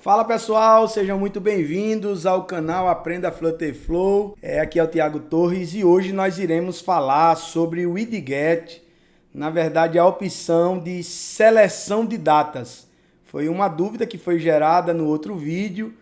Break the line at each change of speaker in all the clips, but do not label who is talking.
Fala pessoal, sejam muito bem-vindos ao canal Aprenda Flutter Flow. Aqui é o Thiago Torres e hoje nós iremos falar sobre o widget, na verdade a opção de seleção de datas. Foi uma dúvida que foi gerada no outro vídeo,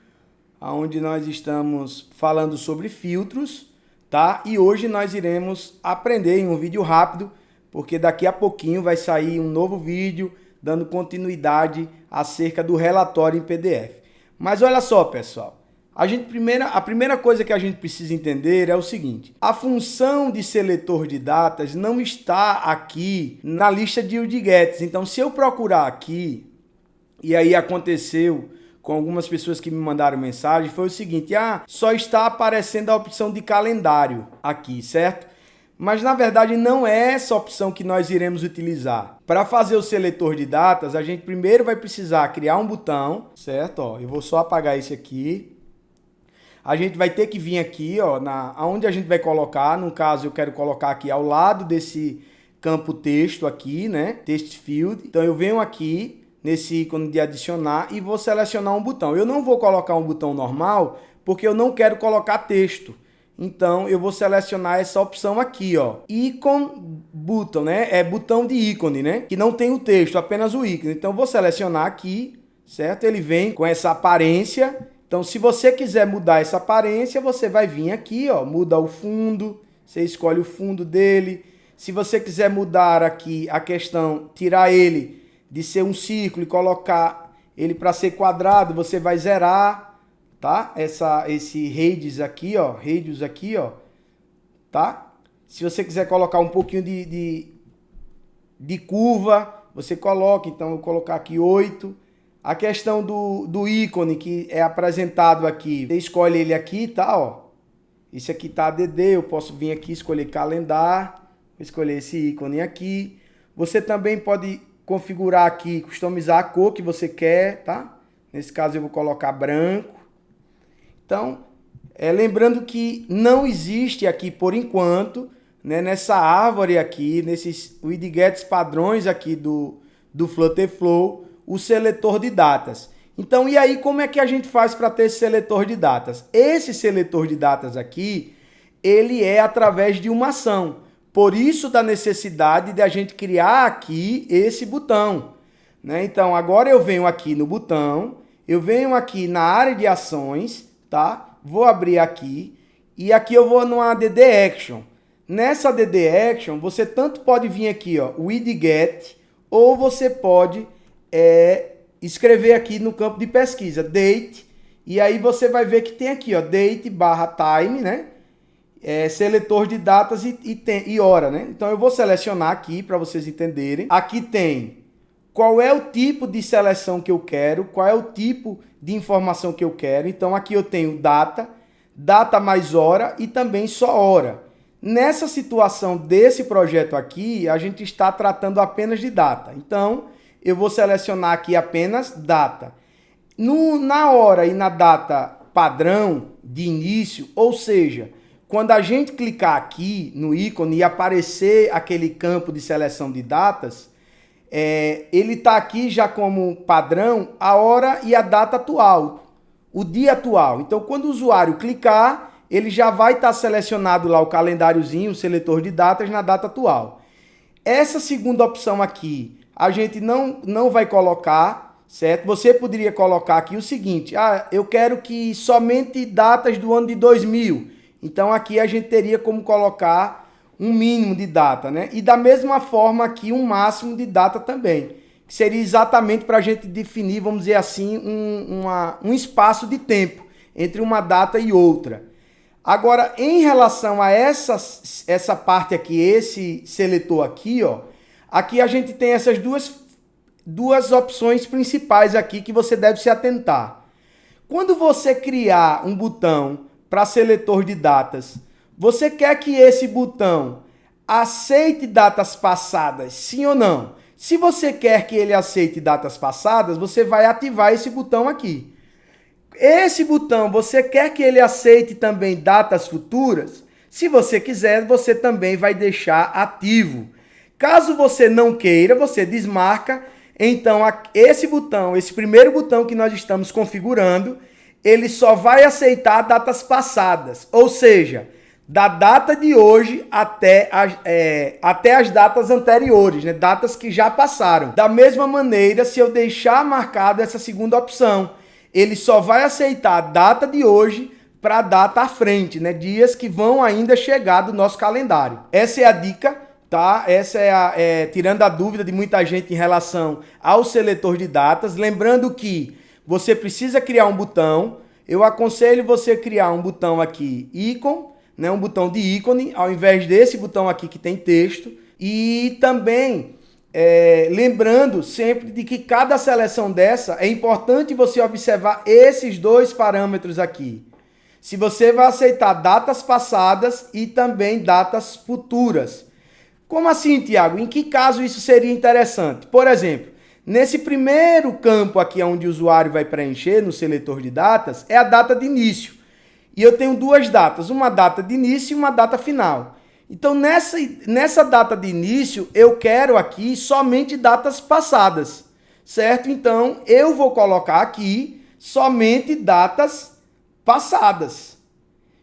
onde nós estamos falando sobre filtros, tá? E hoje nós iremos aprender em um vídeo rápido, porque daqui a pouquinho vai sair um novo vídeo dando continuidade acerca do relatório em PDF. Mas olha só, pessoal, a primeira coisa que a gente precisa entender é o seguinte: a função de seletor de datas não está aqui na lista de widgets. Então, se eu procurar aqui, e aí aconteceu com algumas pessoas que me mandaram mensagem, foi o seguinte: só está aparecendo a opção de calendário aqui, certo? Mas na verdade não é essa opção que nós iremos utilizar. Para fazer o seletor de datas, a gente primeiro vai precisar criar um botão, certo? Eu vou só apagar esse aqui. A gente vai ter que vir aqui, onde a gente vai colocar. No caso, eu quero colocar aqui ao lado desse campo texto aqui, né? Text field. Então eu venho aqui nesse ícone de adicionar e vou selecionar um botão. Eu não vou colocar um botão normal porque eu não quero colocar texto. Então, eu vou selecionar essa opção aqui, Icon Button, né? É botão de ícone, né? Que não tem o texto, apenas o ícone. Então, eu vou selecionar aqui, certo? Ele vem com essa aparência. Então, se você quiser mudar essa aparência, você vai vir aqui, muda o fundo. Você escolhe o fundo dele. Se você quiser mudar aqui a questão, tirar ele de ser um círculo e colocar ele para ser quadrado, você vai zerar, tá? Esse radius aqui, tá? Se você quiser colocar um pouquinho de curva, você coloca. Então, eu vou colocar aqui 8. A questão do ícone que é apresentado aqui, você escolhe ele aqui, tá? Esse aqui tá ADD, eu posso vir aqui escolher calendar, escolher esse ícone aqui. Você também pode configurar aqui, customizar a cor que você quer, tá? Nesse caso, eu vou colocar branco. Então, lembrando que não existe aqui, por enquanto, né, nessa árvore aqui, nesses widgets padrões aqui do Flutter Flow, o seletor de datas. Então, e aí, como é que a gente faz para ter esse seletor de datas? Esse seletor de datas aqui, ele é através de uma ação. Por isso, da necessidade de a gente criar aqui esse botão, né? Então, agora eu venho aqui no botão, eu venho aqui na área de ações, tá? Vou abrir aqui e aqui eu vou no ADD Action. Nessa ADD Action, você tanto pode vir aqui, widget, ou você pode escrever aqui no campo de pesquisa, date, e aí você vai ver que tem aqui, date/time, né? Seletor de datas e hora, né? Então eu vou selecionar aqui para vocês entenderem. Aqui tem qual é o tipo de seleção que eu quero, qual é o tipo de informação que eu quero. Então, aqui eu tenho data mais hora e também só hora. Nessa situação desse projeto aqui, a gente está tratando apenas de data. Então, eu vou selecionar aqui apenas data. Na hora e na data padrão de início, ou seja, quando a gente clicar aqui no ícone e aparecer aquele campo de seleção de datas, ele está aqui já como padrão a hora e a data atual, o dia atual. Então, quando o usuário clicar, ele já vai estar selecionado lá o calendáriozinho, o seletor de datas na data atual. Essa segunda opção aqui, a gente não vai colocar, certo? Você poderia colocar aqui o seguinte: eu quero que somente datas do ano de 2000. Então, aqui a gente teria como colocar um mínimo de data, né? E da mesma forma aqui um máximo de data também, que seria exatamente para a gente definir, vamos dizer assim, um espaço de tempo entre uma data e outra. Agora, em relação a essa parte aqui, esse seletor aqui, aqui a gente tem essas duas opções principais aqui que você deve se atentar. Quando você criar um botão para seletor de datas, você quer que esse botão aceite datas passadas, sim ou não? Se você quer que ele aceite datas passadas, você vai ativar esse botão aqui. Esse botão, você quer que ele aceite também datas futuras? Se você quiser, você também vai deixar ativo. Caso você não queira, você desmarca Então, esse primeiro botão que nós estamos configurando, ele só vai aceitar datas passadas, ou seja, da data de hoje até as datas anteriores, né? Datas que já passaram. Da mesma maneira, se eu deixar marcado essa segunda opção, ele só vai aceitar a data de hoje para a data à frente, né? Dias que vão ainda chegar do nosso calendário. Essa é a dica, tá? Essa tirando a dúvida de muita gente em relação ao seletor de datas. Lembrando que você precisa criar um botão. Eu aconselho você criar um botão aqui, ícone, né? Um botão de ícone, ao invés desse botão aqui que tem texto. E também lembrando sempre de que cada seleção dessa é importante você observar esses dois parâmetros aqui. Se você vai aceitar datas passadas e também datas futuras. Como assim, Tiago? Em que caso isso seria interessante? Por exemplo, nesse primeiro campo aqui onde o usuário vai preencher no seletor de datas, é a data de início. E eu tenho duas datas, uma data de início e uma data final. Então, nessa data de início, eu quero aqui somente datas passadas, certo? Então, eu vou colocar aqui somente datas passadas.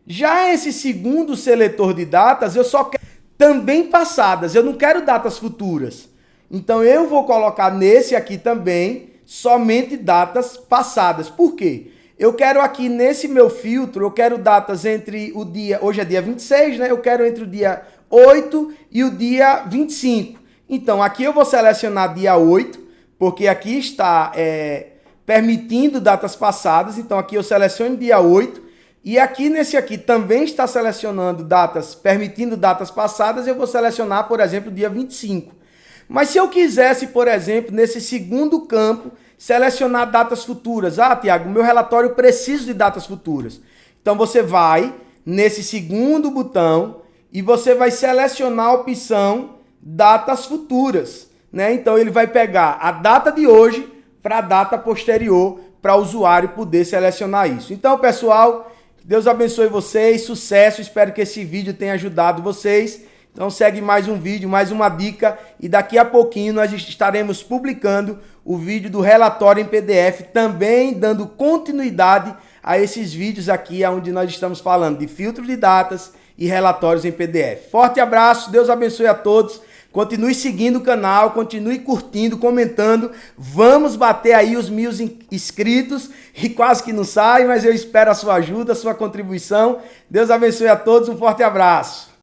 Já esse segundo seletor de datas, eu só quero também passadas, eu não quero datas futuras. Então, eu vou colocar nesse aqui também somente datas passadas. Por quê? Eu quero aqui nesse meu filtro, eu quero datas entre o dia, hoje é dia 26, né? Eu quero entre o dia 8 e o dia 25. Então, aqui eu vou selecionar dia 8, porque aqui está permitindo datas passadas. Então, aqui eu seleciono dia 8. E aqui nesse aqui também está selecionando datas, permitindo datas passadas. Eu vou selecionar, por exemplo, dia 25. Mas se eu quisesse, por exemplo, nesse segundo campo, selecionar datas futuras. Ah, Tiago, meu relatório precisa de datas futuras. Então, você vai nesse segundo botão e você vai selecionar a opção datas futuras, né? Então, ele vai pegar a data de hoje para a data posterior para o usuário poder selecionar isso. Então, pessoal, Deus abençoe vocês, sucesso. Espero que esse vídeo tenha ajudado vocês. Então segue mais um vídeo, mais uma dica e daqui a pouquinho nós estaremos publicando o vídeo do relatório em PDF, também dando continuidade a esses vídeos aqui onde nós estamos falando de filtro de datas e relatórios em PDF. Forte abraço, Deus abençoe a todos, continue seguindo o canal, continue curtindo, comentando, vamos bater aí os 1000 inscritos e quase que não sai, mas eu espero a sua ajuda, a sua contribuição. Deus abençoe a todos, um forte abraço.